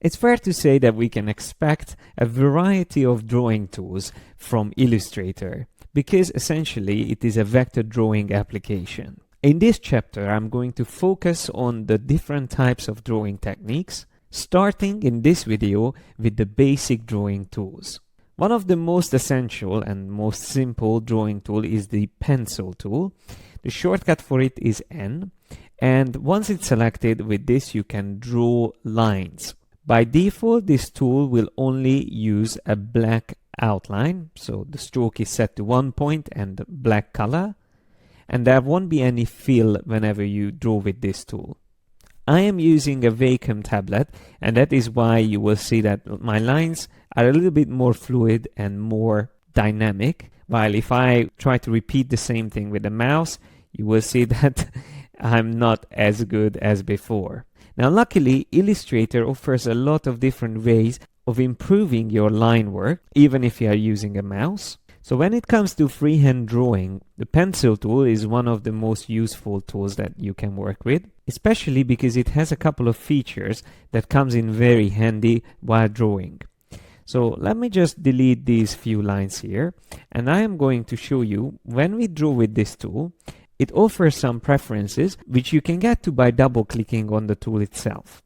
It's fair to say that we can expect a variety of drawing tools from Illustrator, because essentially it is a vector drawing application. In this chapter, I'm going to focus on the different types of drawing techniques, starting in this video with the basic drawing tools. One of the most essential and most simple drawing tool is the pencil tool. The shortcut for it is N, and once it's selected, with this you can draw lines. By default, this tool will only use a black outline, so the stroke is set to 1 point and black color, and there won't be any fill whenever you draw with this tool. I am using a Wacom tablet, and that is why you will see that my lines are a little bit more fluid and more dynamic, while if I try to repeat the same thing with the mouse, you will see that I'm not as good as before. Now, luckily, Illustrator offers a lot of different ways of improving your line work, even if you are using a mouse. So when it comes to freehand drawing, the pencil tool is one of the most useful tools that you can work with, especially because it has a couple of features that comes in very handy while drawing. So let me just delete these few lines here, and I am going to show you when we draw with this tool. It offers some preferences which you can get to by double-clicking on the tool itself.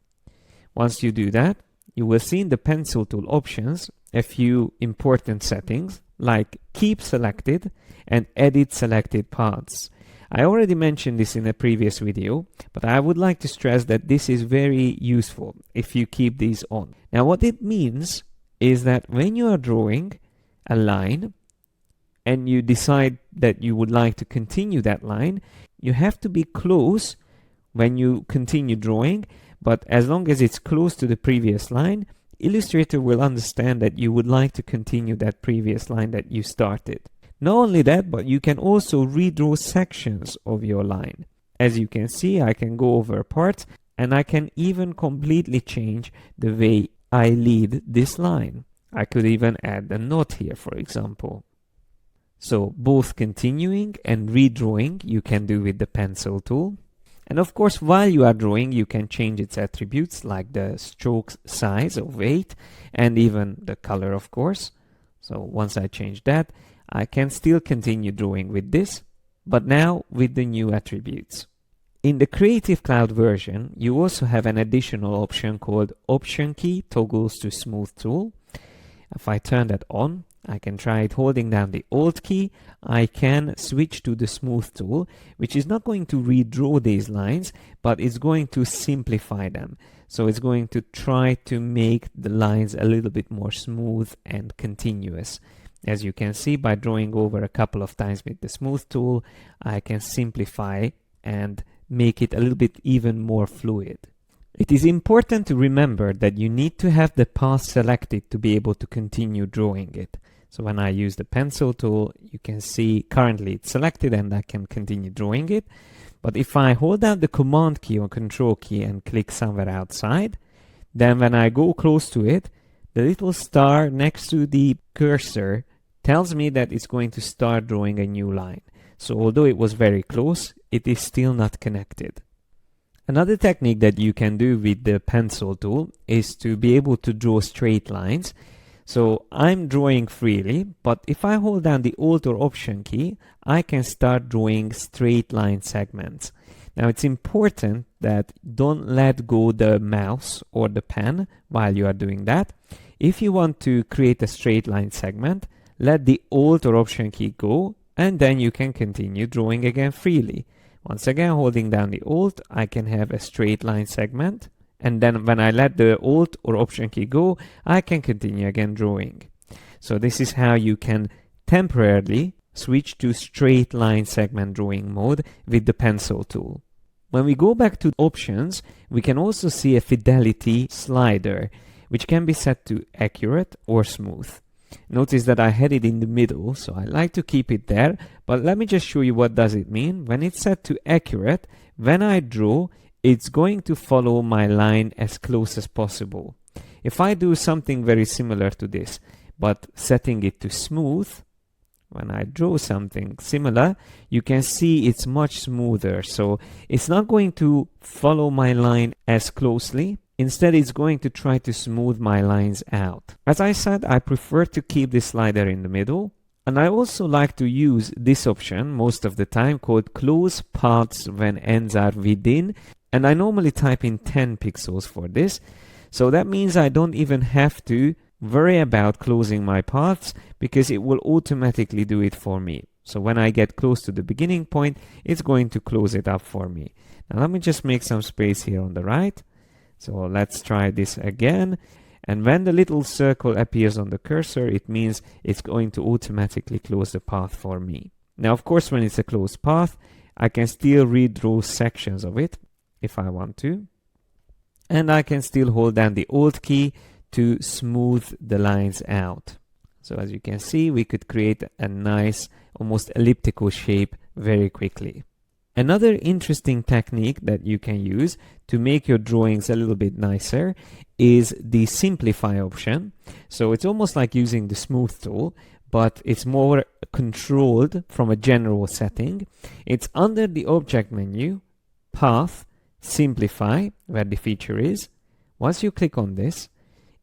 Once you do that, you will see in the pencil tool options a few important settings like keep selected and edit selected paths. I already mentioned this in a previous video, but I would like to stress that this is very useful if you keep these on. Now, what it means is that when you are drawing a line, and you decide that you would like to continue that line, you have to be close when you continue drawing, but as long as it's close to the previous line, Illustrator will understand that you would like to continue that previous line that you started. Not only that, but you can also redraw sections of your line. As you can see, I can go over parts, and I can even completely change the way I lead this line. I could even add a note here, for example. So both continuing and redrawing you can do with the pencil tool. And of course, while you are drawing, you can change its attributes like the stroke size or weight and even the color, of course. So once I change that, I can still continue drawing with this, but now with the new attributes. In the Creative Cloud version, you also have an additional option called Option Key Toggles to Smooth Tool. If I turn that on, I can try it holding down the Alt key. I can switch to the Smooth tool, which is not going to redraw these lines, but it's going to simplify them. So it's going to try to make the lines a little bit more smooth and continuous. As you can see, by drawing over a couple of times with the Smooth tool, I can simplify and make it a little bit even more fluid. It is important to remember that you need to have the path selected to be able to continue drawing it. So when I use the pencil tool, you can see currently it's selected and I can continue drawing it. But if I hold down the Command key or Control key and click somewhere outside, then when I go close to it, the little star next to the cursor tells me that it's going to start drawing a new line. So although it was very close, it is still not connected. Another technique that you can do with the pencil tool is to be able to draw straight lines. So I'm drawing freely, but if I hold down the Alt or Option key, I can start drawing straight line segments. Now it's important that don't let go the mouse or the pen while you are doing that. If you want to create a straight line segment, let the Alt or Option key go, and then you can continue drawing again freely. Once again, holding down the Alt, I can have a straight line segment. And then when I let the Alt or Option key go, I can continue again drawing. So this is how you can temporarily switch to straight line segment drawing mode with the pencil tool. When we go back to options, we can also see a fidelity slider, which can be set to accurate or smooth. Notice that I had it in the middle, so I like to keep it there, but let me just show you what does it mean. When it's set to accurate, when I draw, it's going to follow my line as close as possible. If I do something very similar to this, but setting it to smooth, when I draw something similar, you can see it's much smoother. So it's not going to follow my line as closely, Instead, it's going to try to smooth my lines out. As I said, I prefer to keep this slider in the middle. And I also like to use this option most of the time called close paths when ends are within. And I normally type in 10 pixels for this. So that means I don't even have to worry about closing my paths because it will automatically do it for me. So when I get close to the beginning point, it's going to close it up for me. Now let me just make some space here on the right. So let's try this again. And when the little circle appears on the cursor, it means it's going to automatically close the path for me. Now, of course, when it's a closed path, I can still redraw sections of it if I want to. And I can still hold down the Alt key to smooth the lines out. So as you can see, we could create a nice, almost elliptical shape very quickly. Another interesting technique that you can use to make your drawings a little bit nicer is the simplify option. So it's almost like using the smooth tool, but it's more controlled from a general setting. It's under the object menu, path, simplify, where the feature is. Once you click on this,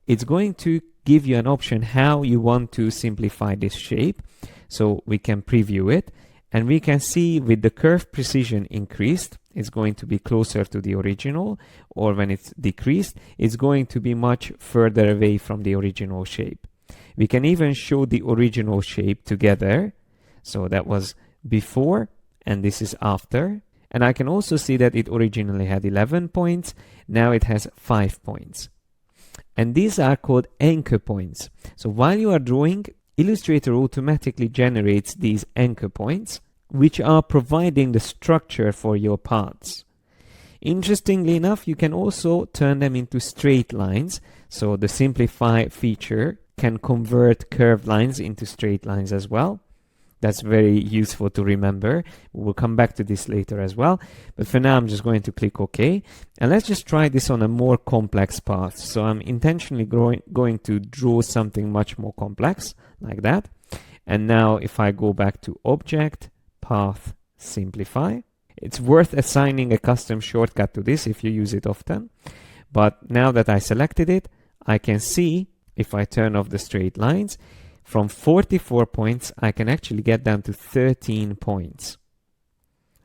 it's going to give you an option how you want to simplify this shape. So we can preview it. And we can see with the curve precision increased, it's going to be closer to the original, or when it's decreased, it's going to be much further away from the original shape. We can even show the original shape together. So that was before, and this is after. And I can also see that it originally had 11 points. Now it has 5 points. And these are called anchor points. So while you are drawing, Illustrator automatically generates these anchor points, which are providing the structure for your paths. Interestingly enough, you can also turn them into straight lines. So the simplify feature can convert curved lines into straight lines as well. That's very useful to remember. We'll come back to this later as well. But for now, I'm just going to click OK. And let's just try this on a more complex path. So I'm intentionally going to draw something much more complex, like that. And now if I go back to Object, Path, Simplify, it's worth assigning a custom shortcut to this if you use it often. But now that I selected it, I can see, if I turn off the straight lines, from 44 points, I can actually get down to 13 points.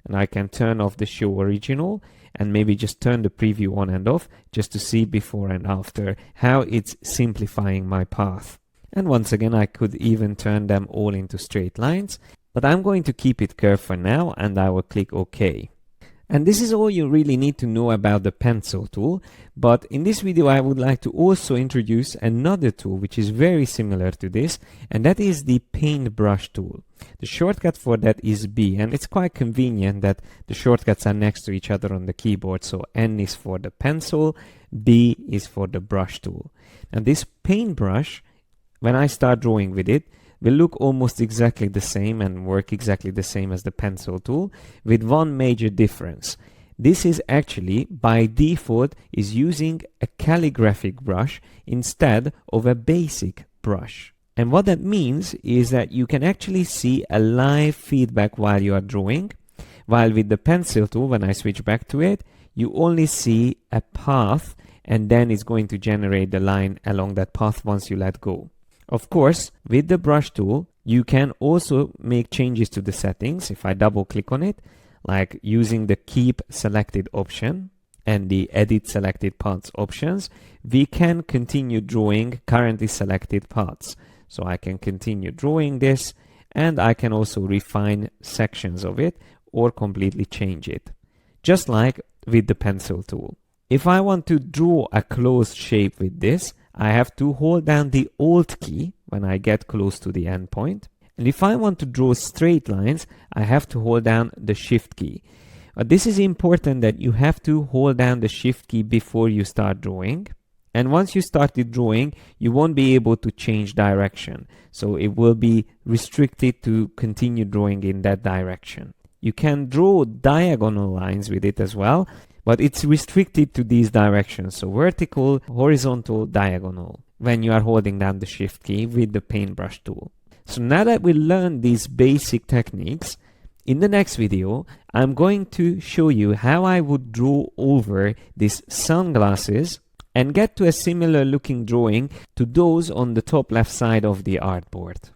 And I can turn off the show original and maybe just turn the preview on and off just to see before and after how it's simplifying my path. And once again, I could even turn them all into straight lines, but I'm going to keep it curved for now and I will click OK. And this is all you really need to know about the pencil tool. But in this video, I would like to also introduce another tool which is very similar to this, and that is the paintbrush tool. The shortcut for that is B, and it's quite convenient that the shortcuts are next to each other on the keyboard. So N is for the pencil, B is for the brush tool. And this paintbrush, when I start drawing with it, will look almost exactly the same and work exactly the same as the pencil tool, with one major difference. This is actually, by default, is using a calligraphic brush instead of a basic brush. And what that means is that you can actually see a live feedback while you are drawing, while with the pencil tool, when I switch back to it, you only see a path, and then it's going to generate the line along that path once you let go. Of course, with the brush tool, you can also make changes to the settings. If I double click on it, like using the keep selected option and the edit selected paths options, we can continue drawing currently selected paths. So I can continue drawing this, and I can also refine sections of it or completely change it, just like with the pencil tool. If I want to draw a closed shape with this, I have to hold down the Alt key when I get close to the end point. And if I want to draw straight lines, I have to hold down the Shift key. But this is important that you have to hold down the Shift key before you start drawing. And once you started drawing, you won't be able to change direction. So it will be restricted to continue drawing in that direction. You can draw diagonal lines with it as well, but it's restricted to these directions. So vertical, horizontal, diagonal, when you are holding down the Shift key with the paintbrush tool. So now that we learned these basic techniques, in the next video, I'm going to show you how I would draw over these sunglasses and get to a similar looking drawing to those on the top left side of the artboard.